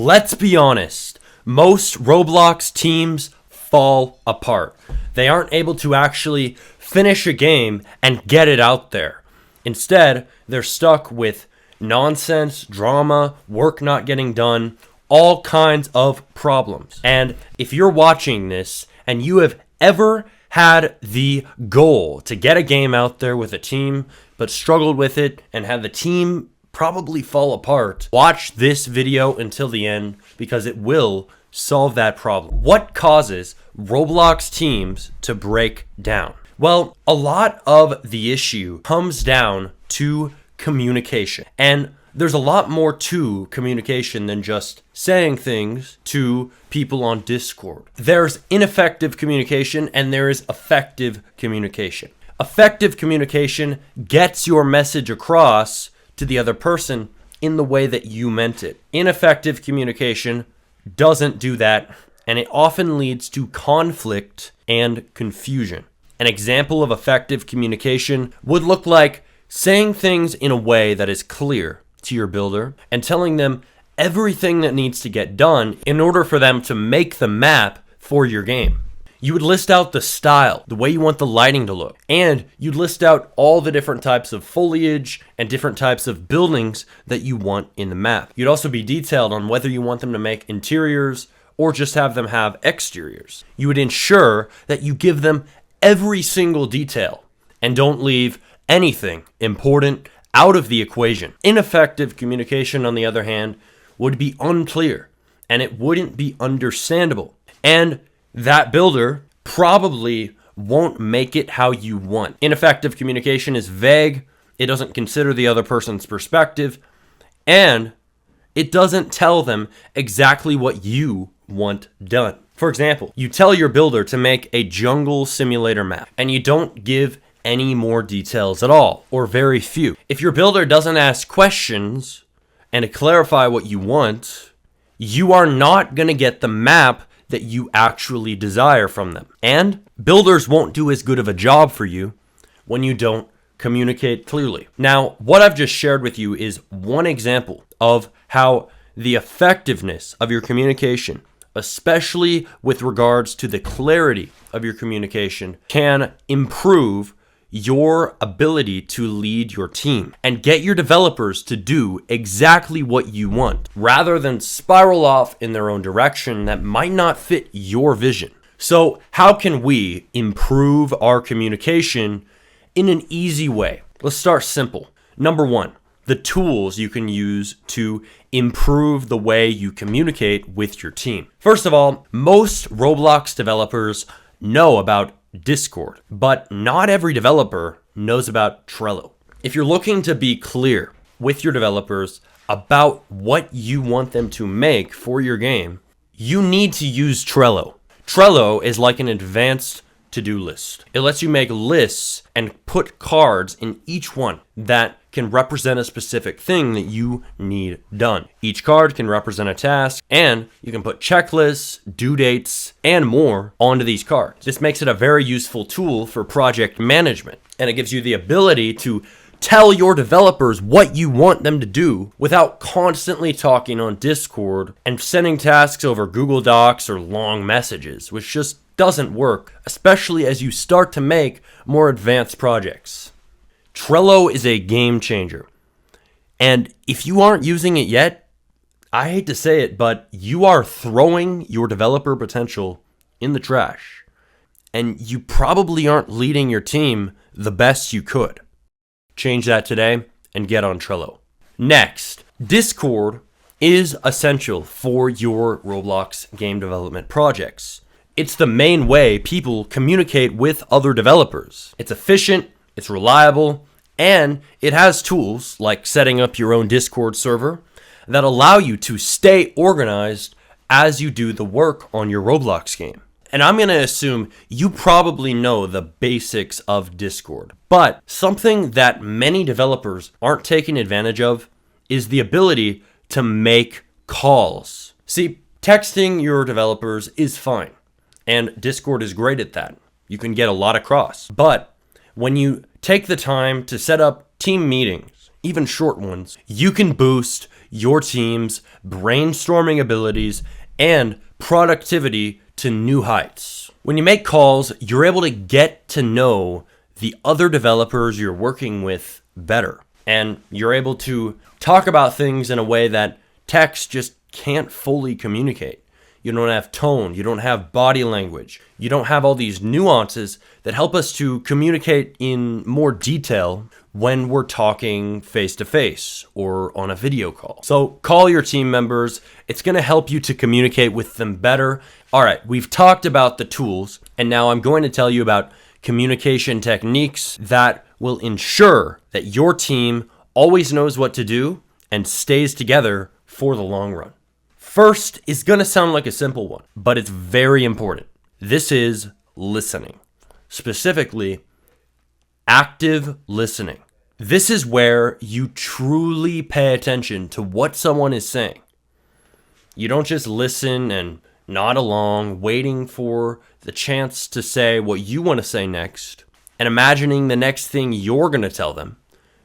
Let's be honest, most Roblox teams fall apart. They aren't able to actually finish a game and get it out there. Instead, they're stuck with nonsense, drama, work not getting done, all kinds of problems. And if you're watching this and you have ever had the goal to get a game out there with a team, but struggled with it and had the team probably fall apart, watch this video until the end because it will solve that problem. What causes Roblox teams to break down? Well, a lot of the issue comes down to communication. And there's a lot more to communication than just saying things to people on Discord. There's ineffective communication and there is effective communication. Effective communication gets your message across to the other person in the way that you meant it. Ineffective communication doesn't do that, and it often leads to conflict and confusion. An example of effective communication would look like saying things in a way that is clear to your builder and telling them everything that needs to get done in order for them to make the map for your game. You would list out the style, the way you want the lighting to look, and you'd list out all the different types of foliage and different types of buildings that you want in the map. You'd also be detailed on whether you want them to make interiors or just have them have exteriors. You would ensure that you give them every single detail and don't leave anything important out of the equation. Ineffective communication, on the other hand, would be unclear and it wouldn't be understandable. And that builder probably won't make it how you want. Ineffective communication is vague, it doesn't consider the other person's perspective, and it doesn't tell them exactly what you want done. For example, you tell your builder to make a jungle simulator map, and you don't give any more details at all, or very few. If your builder doesn't ask questions and to clarify what you want, you are not going to get the map that you actually desire from them. And builders won't do as good of a job for you when you don't communicate clearly. Now, what I've just shared with you is one example of how the effectiveness of your communication, especially with regards to the clarity of your communication, can improve your ability to lead your team and get your developers to do exactly what you want, rather than spiral off in their own direction that might not fit your vision. So how can we improve our communication in an easy way? Let's start simple. Number one, the tools you can use to improve the way you communicate with your team. First of all, most Roblox developers know about Discord, but not every developer knows about Trello. If you're looking to be clear with your developers about what you want them to make for your game, you need to use Trello. Trello is like an advanced to-do list. It lets you make lists and put cards in each one that can represent a specific thing that you need done. Each card can represent a task, and you can put checklists, due dates, and more onto these cards. This makes it a very useful tool for project management, and it gives you the ability to tell your developers what you want them to do without constantly talking on Discord and sending tasks over Google Docs or long messages, which just doesn't work, especially as you start to make more advanced projects. Trello is a game changer. And if you aren't using it yet, I hate to say it, but you are throwing your developer potential in the trash. And you probably aren't leading your team the best you could. Change that today and get on Trello. Next, Discord is essential for your Roblox game development projects. It's the main way people communicate with other developers. It's efficient, it's reliable, and it has tools like setting up your own Discord server that allow you to stay organized as you do the work on your Roblox game. And I'm going to assume you probably know the basics of Discord. But something that many developers aren't taking advantage of is the ability to make calls. See, texting your developers is fine, and Discord is great at that. You can get a lot across. But when you take the time to set up team meetings, even short ones, you can boost your team's brainstorming abilities and productivity to new heights. When you make calls, you're able to get to know the other developers you're working with better. And you're able to talk about things in a way that text just can't fully communicate. You don't have tone, you don't have body language, you don't have all these nuances that help us to communicate in more detail when we're talking face to face or on a video call. So call your team members. It's going to help you to communicate with them better. All right, we've talked about the tools, and now I'm going to tell you about communication techniques that will ensure that your team always knows what to do and stays together for the long run. First is going to sound like a simple one, but it's very important. This is listening. Specifically, active listening. This is where you truly pay attention to what someone is saying. You don't just listen and nod along, waiting for the chance to say what you want to say next and imagining the next thing you're going to tell them.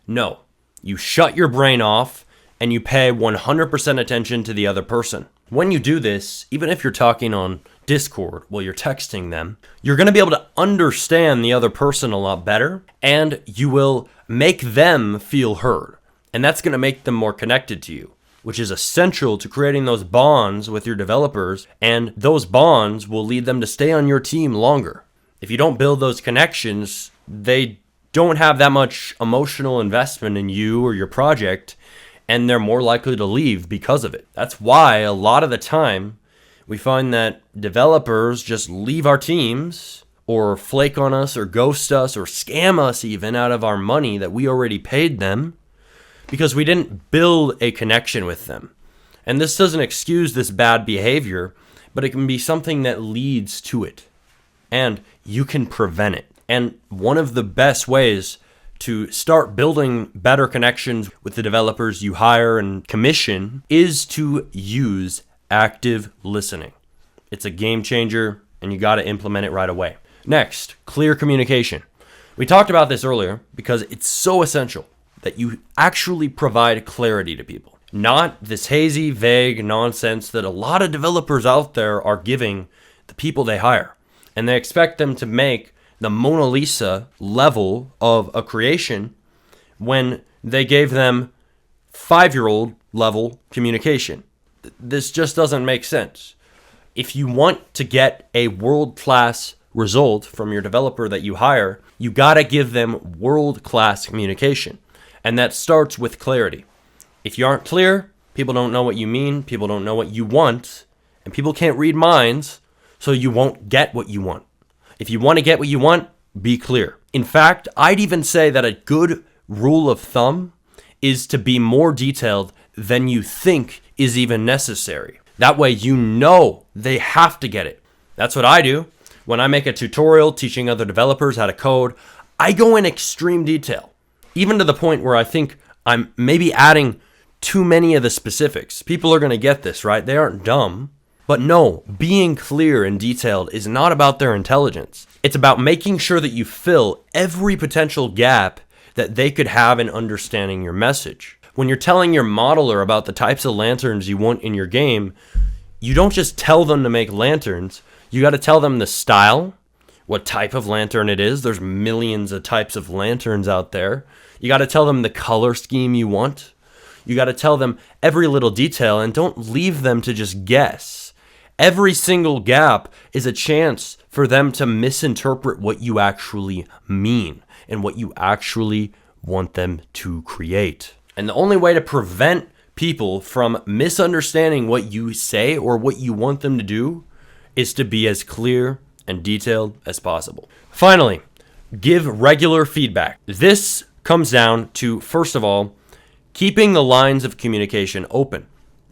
No, you shut your brain off and you pay 100% attention to the other person. When you do this, even if you're talking on Discord while you're texting them, you're going to be able to understand the other person a lot better, and you will make them feel heard. And that's going to make them more connected to you, which is essential to creating those bonds with your developers, and those bonds will lead them to stay on your team longer. If you don't build those connections, they don't have that much emotional investment in you or your project, and they're more likely to leave because of it. That's why a lot of the time we find that developers just leave our teams or flake on us or ghost us or scam us even out of our money that we already paid them because we didn't build a connection with them. And this doesn't excuse this bad behavior, but it can be something that leads to it. And you can prevent it. And one of the best ways to start building better connections with the developers you hire and commission is to use active listening. It's a game changer, and you got to implement it right away. Next, clear communication. We talked about this earlier because it's so essential that you actually provide clarity to people. Not this hazy, vague nonsense that a lot of developers out there are giving the people they hire. And they expect them to make the Mona Lisa level of a creation when they gave them 5-year-old level communication. This just doesn't make sense. If you want to get a world-class result from your developer that you hire, you gotta give them world-class communication. And that starts with clarity. If you aren't clear, people don't know what you mean, people don't know what you want, and people can't read minds, so you won't get what you want. If you want to get what you want, be clear. In fact, I'd even say that a good rule of thumb is to be more detailed than you think is even necessary. That way you know they have to get it. That's what I do. When I make a tutorial teaching other developers how to code, I go in extreme detail, even to the point where I think I'm maybe adding too many of the specifics. People are going to get this, right? They aren't dumb. But no, being clear and detailed is not about their intelligence. It's about making sure that you fill every potential gap that they could have in understanding your message. When you're telling your modeler about the types of lanterns you want in your game, you don't just tell them to make lanterns. You got to tell them the style, what type of lantern it is. There's millions of types of lanterns out there. You got to tell them the color scheme you want. You got to tell them every little detail, and don't leave them to just guess. Every single gap is a chance for them to misinterpret what you actually mean and what you actually want them to create. And the only way to prevent people from misunderstanding what you say or what you want them to do is to be as clear and detailed as possible. Finally, give regular feedback. This comes down to, first of all, keeping the lines of communication open.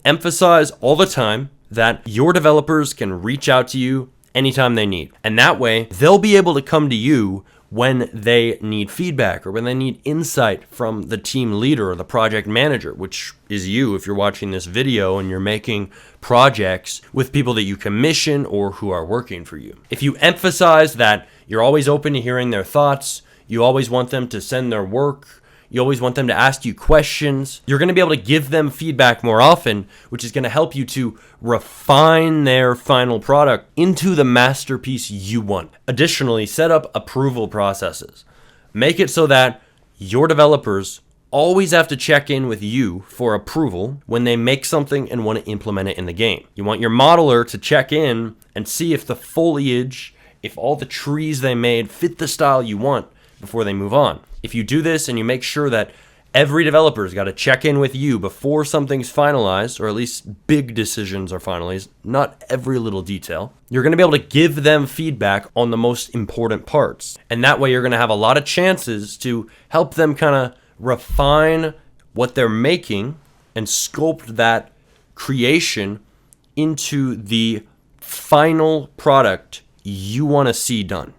Emphasize all the time that your developers can reach out to you anytime they need. And that way, they'll be able to come to you when they need feedback or when they need insight from the team leader or the project manager, which is you if you're watching this video and you're making projects with people that you commission or who are working for you. If you emphasize that you're always open to hearing their thoughts, you always want them to send their work, You always want them to ask you questions. You're going to be able to give them feedback more often, which is going to help you to refine their final product into the masterpiece you want. Additionally, set up approval processes. Make it so that your developers always have to check in with you for approval when they make something and want to implement it in the game. You want your modeler to check in and see if the foliage, if all the trees they made fit the style you want before they move on. If you do this and you make sure that every developer's got to check in with you before something's finalized, or at least big decisions are finalized, not every little detail, you're going to be able to give them feedback on the most important parts. And that way you're going to have a lot of chances to help them kind of refine what they're making and sculpt that creation into the final product you want to see done,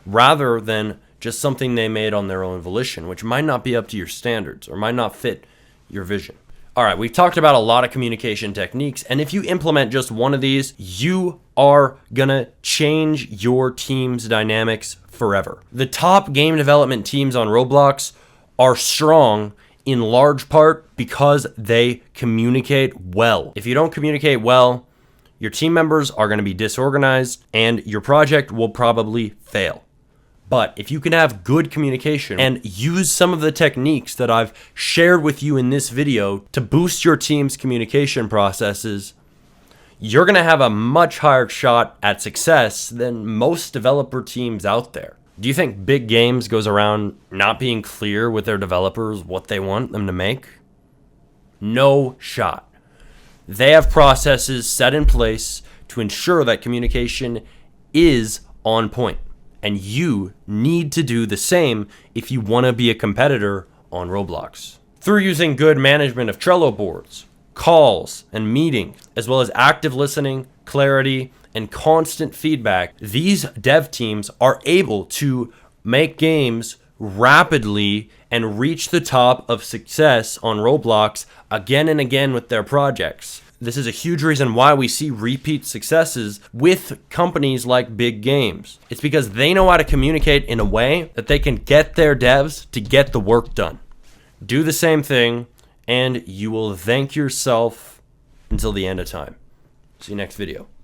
rather than just something they made on their own volition, which might not be up to your standards or might not fit your vision. All right, we've talked about a lot of communication techniques, and if you implement just one of these, you are gonna change your team's dynamics forever. The top game development teams on Roblox are strong in large part because they communicate well. If you don't communicate well, your team members are gonna be disorganized and your project will probably fail. But if you can have good communication and use some of the techniques that I've shared with you in this video to boost your team's communication processes, you're going to have a much higher shot at success than most developer teams out there. Do you think big games goes around not being clear with their developers what they want them to make? No shot. They have processes set in place to ensure that communication is on point. And you need to do the same if you want to be a competitor on Roblox. Through using good management of Trello boards, calls, and meetings, as well as active listening, clarity, and constant feedback, these dev teams are able to make games rapidly and reach the top of success on Roblox again and again with their projects. This is a huge reason why we see repeat successes with companies like big games. It's because they know how to communicate in a way that they can get their devs to get the work done. Do the same thing, and you will thank yourself until the end of time. See you next video.